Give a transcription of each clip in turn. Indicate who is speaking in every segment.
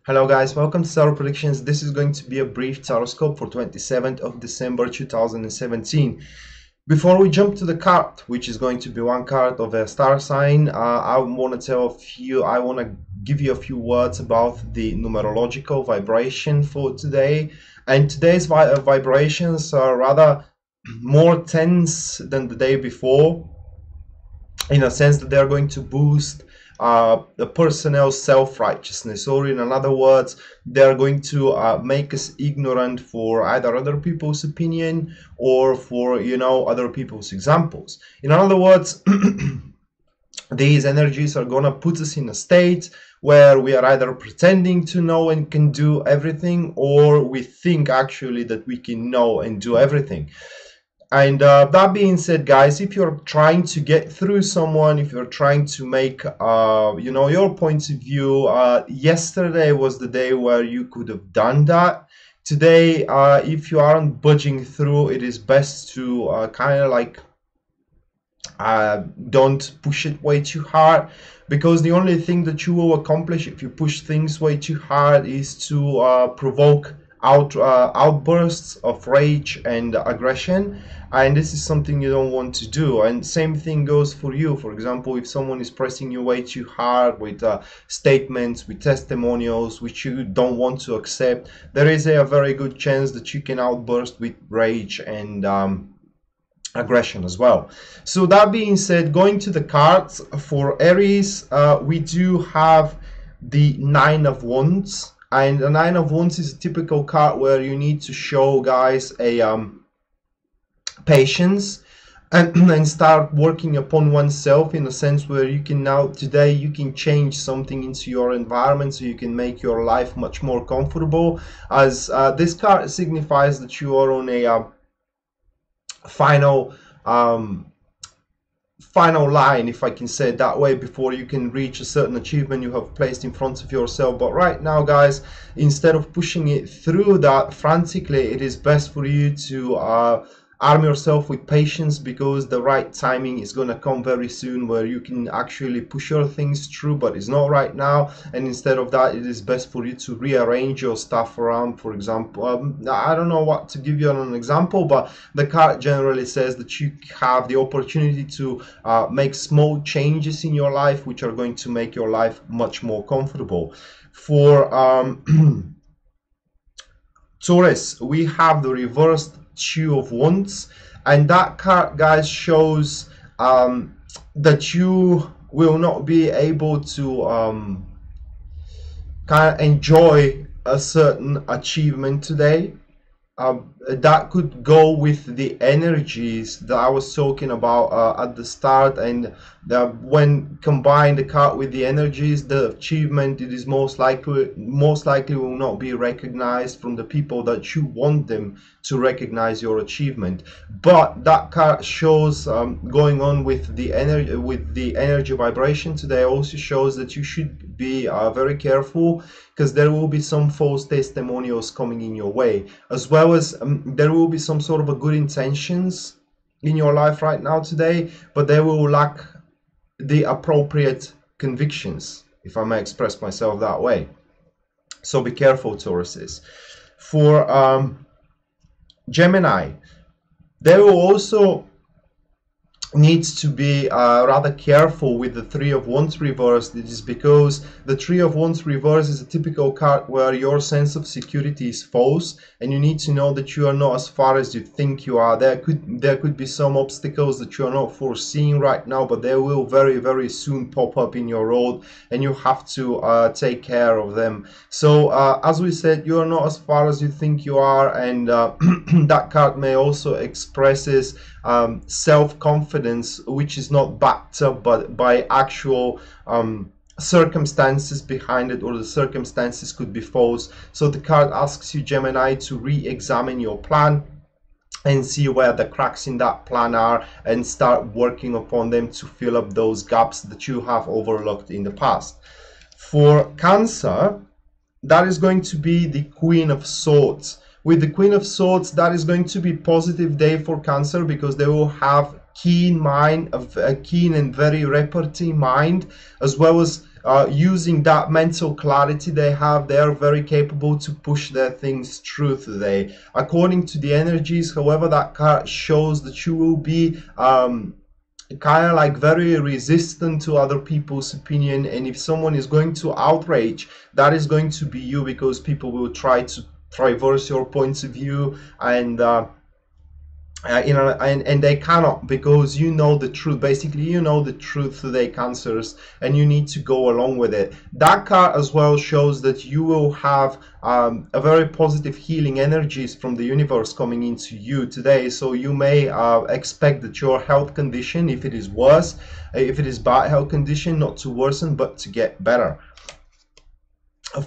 Speaker 1: Hello guys, welcome to Tarot Predictions. This is going to be a brief taroscope for 27th of December 2017. Before we jump to the card, which is going to be one card of a star sign, I want to give you a few words about the numerological vibration for today. And today's vibrations are rather more tense than the day before, in a sense that they are going to boost the personal self-righteousness, or in other words, they are going to make us ignorant for either other people's opinion or for other people's examples. In other words, these energies are going to put us in a state where we are either pretending to know and can do everything, or we think actually that we can know and do everything. And that being said, guys, if you're trying to get through someone, if you're trying to make your point of view, yesterday was the day where you could have done that. Today, if you aren't budging through, it is best to kind of like don't push it way too hard, because the only thing that you will accomplish if you push things way too hard is to provoke outbursts of rage and aggression, and this is something you don't want to do. And same thing goes for you. For example, if someone is pressing you way too hard with statements, with testimonials which you don't want to accept, there is a very good chance that you can outburst with rage and aggression as well. So that being said, going to the cards for Aries, we do have the Nine of Wands. And the Nine of Wands is a typical card where you need to show, guys, a patience and start working upon oneself, in a sense where you can today you can change something into your environment so you can make your life much more comfortable, as this card signifies that you are on a final line, if I can say it that way, before you can reach a certain achievement you have placed in front of yourself. But right now, guys, instead of pushing it through that frantically, it is best for you to arm yourself with patience, because the right timing is going to come very soon where you can actually push your things through, but it's not right now. And instead of that, it is best for you to rearrange your stuff around. For example, I don't know what to give you an example, but the card generally says that you have the opportunity to make small changes in your life which are going to make your life much more comfortable. For Taurus, we have the reversed Two of Wands, and that card, guys, shows that you will not be able to kind of enjoy a certain achievement today. That could go with the energies that I was talking about at the start, and when combined the card with the energies, the achievement, it is most likely will not be recognized from the people that you want them to recognize your achievement. But that card shows going on with the energy vibration today also shows that you should be very careful, because there will be some false testimonials coming in your way, as well as there will be some sort of a good intentions in your life right now today, but they will lack the appropriate convictions, if I may express myself that way. So be careful, Tauruses. For Gemini, they will also needs to be rather careful with the Three of Wands reversed. It is because the Three of Wands reversed is a typical card where your sense of security is false, and you need to know that you are not as far as you think you are. There could be some obstacles that you are not foreseeing right now, but they will very, very soon pop up in your road, and you have to take care of them. So as we said, you are not as far as you think you are, and that card may also expresses self-confidence which is not backed up but by actual circumstances behind it, or the circumstances could be false. So the card asks you, Gemini, to re-examine your plan and see where the cracks in that plan are, and start working upon them to fill up those gaps that you have overlooked in the past. For Cancer, that is going to be the Queen of Swords. With the Queen of Swords, that is going to be a positive day for Cancer, because they will have keen mind, a keen and very repartee mind, as well as using that mental clarity they have. They are very capable to push their things through today. According to the energies, however, that card shows that you will be kind of like very resistant to other people's opinion, and if someone is going to outrage, that is going to be you, because people will try to traverse your points of view, and you know, and they cannot, because you know the truth. Basically, you know the truth today, Cancers, and you need to go along with it. That card as well shows that you will have a very positive healing energies from the universe coming into you today. So you may expect that your health condition, if it is worse, if it is bad health condition, not to worsen but to get better.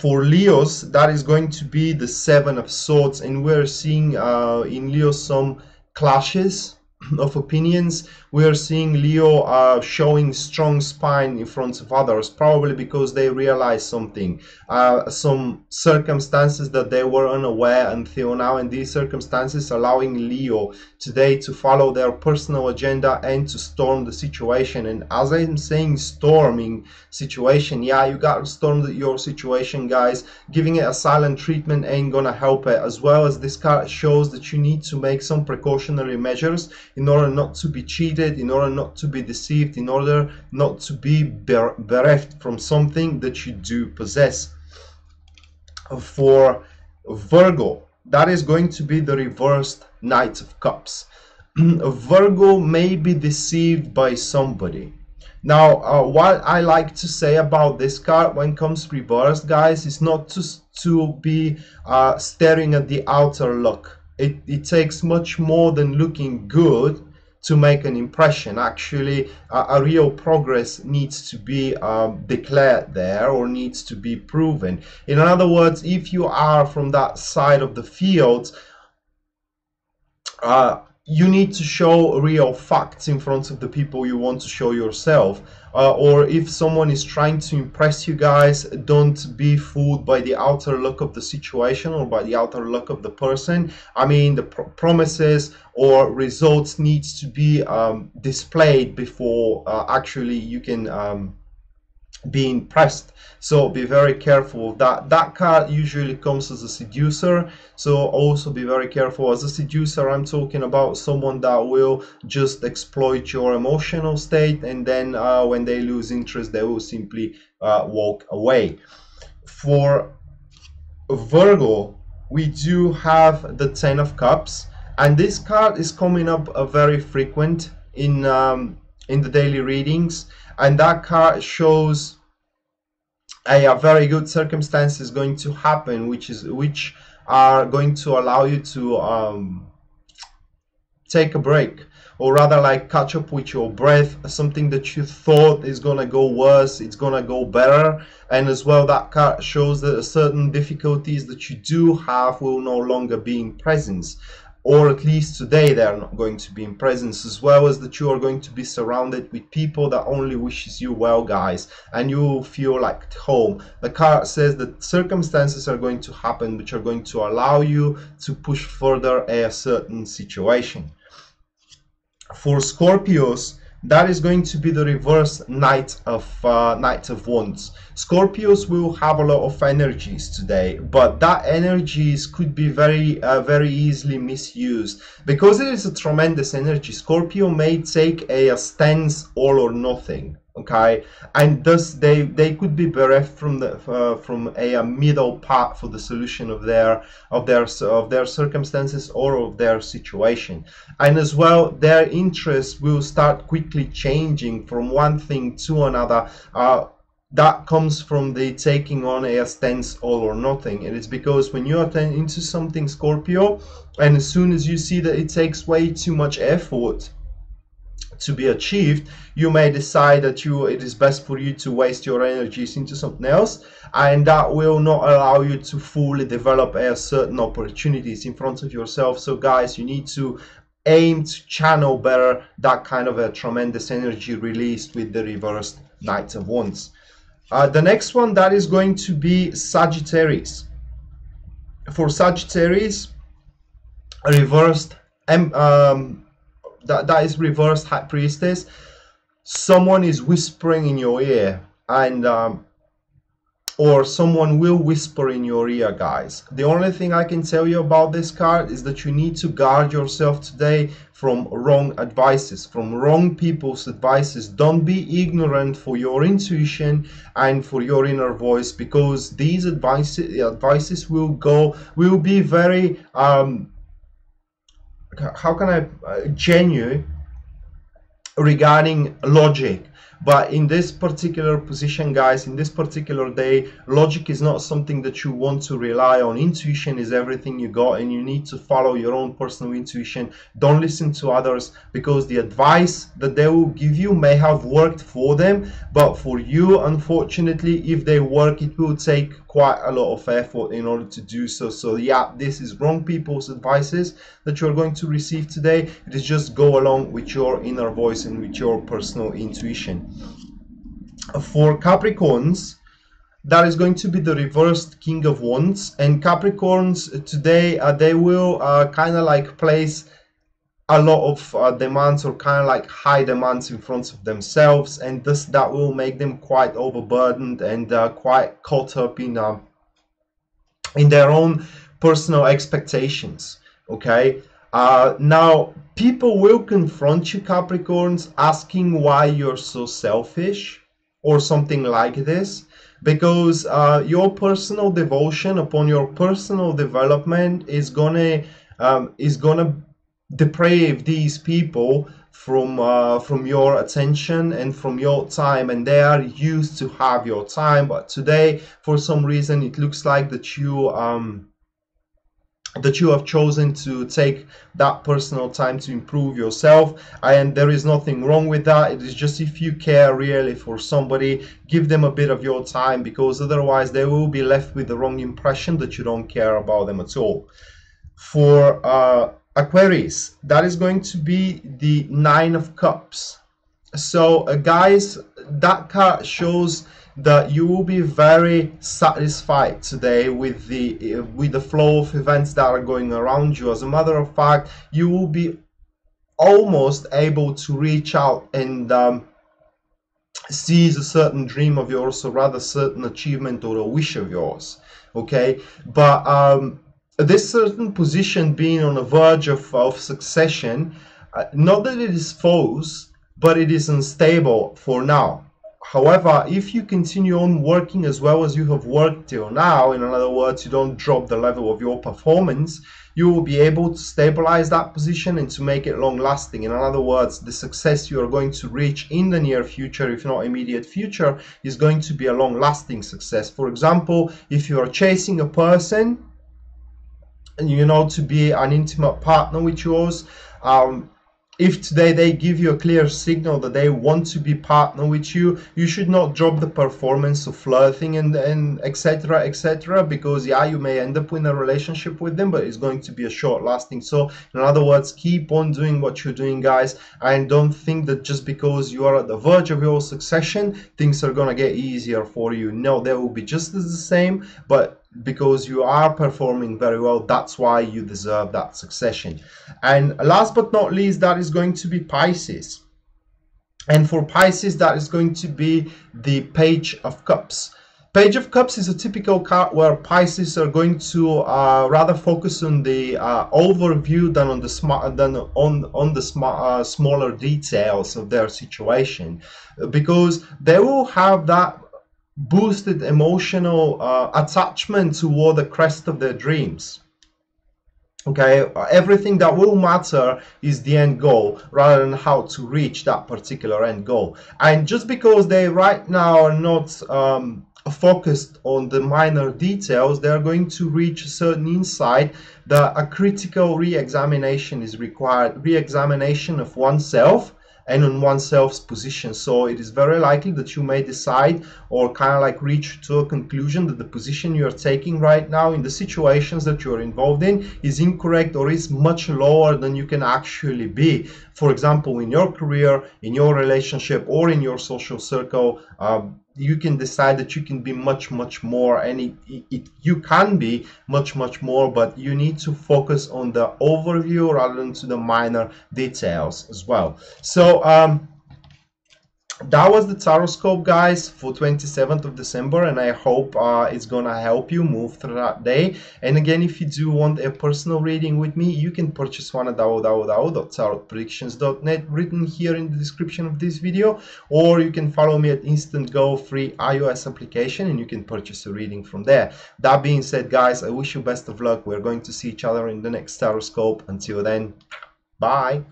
Speaker 1: For Leos, that is going to be the Seven of Swords, and we're seeing in Leo some clashes of opinions. We are seeing Leo showing strong spine in front of others, probably because they realize something, some circumstances that they were unaware until now, and these circumstances allowing Leo today to follow their personal agenda and to storm the situation. And as I'm saying, storming situation, yeah, you got to storm your situation, guys. Giving it a silent treatment ain't gonna help it. As well as this card shows that you need to make some precautionary measures in order not to be cheated, in order not to be deceived, in order not to be bereft from something that you do possess. For Virgo, that is going to be the reversed Knight of Cups. Virgo may be deceived by somebody. Now, what I like to say about this card when it comes reversed, guys, is not to be staring at the outer look. It takes much more than looking good to make an impression. Actually, a real progress needs to be declared there, or needs to be proven. In other words, if you are from that side of the field, you need to show real facts in front of the people you want to show yourself. Or if someone is trying to impress you, guys, don't be fooled by the outer look of the situation or by the outer look of the person. I mean, the promises or results needs to be displayed before actually you can be impressed. So be very careful of that. That card usually comes as a seducer, so also be very careful. As a seducer, I'm talking about someone that will just exploit your emotional state, and then when they lose interest, they will simply walk away. For Virgo, we do have the Ten of Cups, and this card is coming up very frequent in the daily readings, and that card shows a very good circumstances going to happen, which are going to allow you to take a break, or rather like catch up with your breath. Something that you thought is gonna go worse, it's gonna go better. And as well, that card shows that certain difficulties that you do have will no longer be in presence, or at least today they are not going to be in presence. As well as that you are going to be surrounded with people that only wishes you well, guys, and you will feel like at home. The card says that circumstances are going to happen which are going to allow you to push further a certain situation. For Scorpios, that is going to be the reverse Knight of Wands. Scorpios will have a lot of energies today, but that energies could be very easily misused. Because it is a tremendous energy, Scorpio may take a stance all or nothing, okay, and thus they could be bereft from a middle path for the solution of their circumstances or of their situation. And as well, their interest will start quickly changing from one thing to another. That comes from the taking on a stance all or nothing. It is because when you attend into something, Scorpio, and as soon as you see that it takes way too much effort to be achieved, you may decide that it is best for you to waste your energies into something else, and that will not allow you to fully develop certain opportunities in front of yourself. So guys, you need to aim to channel better that kind of a tremendous energy released with the reversed Knight of Wands. The next one, that is going to be Sagittarius. For Sagittarius, a reversed that is reversed High Priestess. Someone is whispering in your ear, and or someone will whisper in your ear, guys. The only thing I can tell you about this card is that you need to guard yourself today from wrong advices, from wrong people's advices. Don't be ignorant for your intuition and for your inner voice, because these advices will be very how can I genuine regarding logic. But in this particular position, guys, in this particular day, logic is not something that you want to rely on. Intuition is everything you got, and you need to follow your own personal intuition. Don't listen to others, because the advice that they will give you may have worked for them, but for you, unfortunately, if they work, it will take quite a lot of effort in order to do so. So yeah, this is wrong people's advices that you're going to receive today. It is just go along with your inner voice and with your personal intuition. For Capricorns, that is going to be the reversed King of Wands, and Capricorns today they will kind of like place a lot of demands, or kind of like high demands in front of themselves, and that will make them quite overburdened and quite caught up in their own personal expectations. Okay, now people will confront you, Capricorns, asking why you're so selfish or something like this, because your personal devotion upon your personal development is gonna deprave these people from your attention and from your time, and they are used to have your time. But today, for some reason, it looks like that you have chosen to take that personal time to improve yourself, and there is nothing wrong with that. It is just, if you care really for somebody, give them a bit of your time, because otherwise they will be left with the wrong impression that you don't care about them at all. For Aquarius, that is going to be the Nine of Cups. So guys, that card shows that you will be very satisfied today with the flow of events that are going around you. As a matter of fact, you will be almost able to reach out and seize a certain dream of yours, or rather certain achievement or a wish of yours. Okay, but this certain position being on the verge of succession, not that it is false, but it is unstable for now. However, if you continue on working as well as you have worked till now, in other words, you don't drop the level of your performance, you will be able to stabilize that position and to make it long lasting. In other words, the success you are going to reach in the near future, if not immediate future, is going to be a long lasting success. For example, if you are chasing a person, you know, to be an intimate partner with yours, if today they give you a clear signal that they want to be partner with you, you should not drop the performance of flirting and etc, etc, because yeah, you may end up in a relationship with them, but it's going to be a short lasting. So in other words, keep on doing what you're doing, guys, and don't think that just because you are at the verge of your succession, things are gonna get easier for you. No, they will be just as the same, but because you are performing very well, that's why you deserve that succession. And last but not least, that is going to be Pisces. And for Pisces, that is going to be the Page of Cups. Page of Cups is a typical card where Pisces are going to rather focus on the overview than on the smaller details of their situation, because they will have that boosted emotional attachment toward the crest of their dreams. Okay, everything that will matter is the end goal rather than how to reach that particular end goal. And just because they right now are not focused on the minor details, they are going to reach a certain insight that a critical re-examination is required, re-examination of oneself and on oneself's position. So it is very likely that you may decide or kind of like reach to a conclusion that the position you're taking right now in the situations that you're involved in is incorrect or is much lower than you can actually be. For example, in your career, in your relationship, or in your social circle, you can decide that you can be much more, and you can be much more, but you need to focus on the overview rather than to the minor details as well. So that was the Taroscope, guys, for 27th of December, and I hope it's gonna help you move through that day. And again, if you do want a personal reading with me, you can purchase one at www.tarotpredictions.net, written here in the description of this video, or you can follow me at Instant Go free iOS application, and you can purchase a reading from there. That being said, guys, I wish you best of luck. We're going to see each other in the next Taroscope. Until then, bye.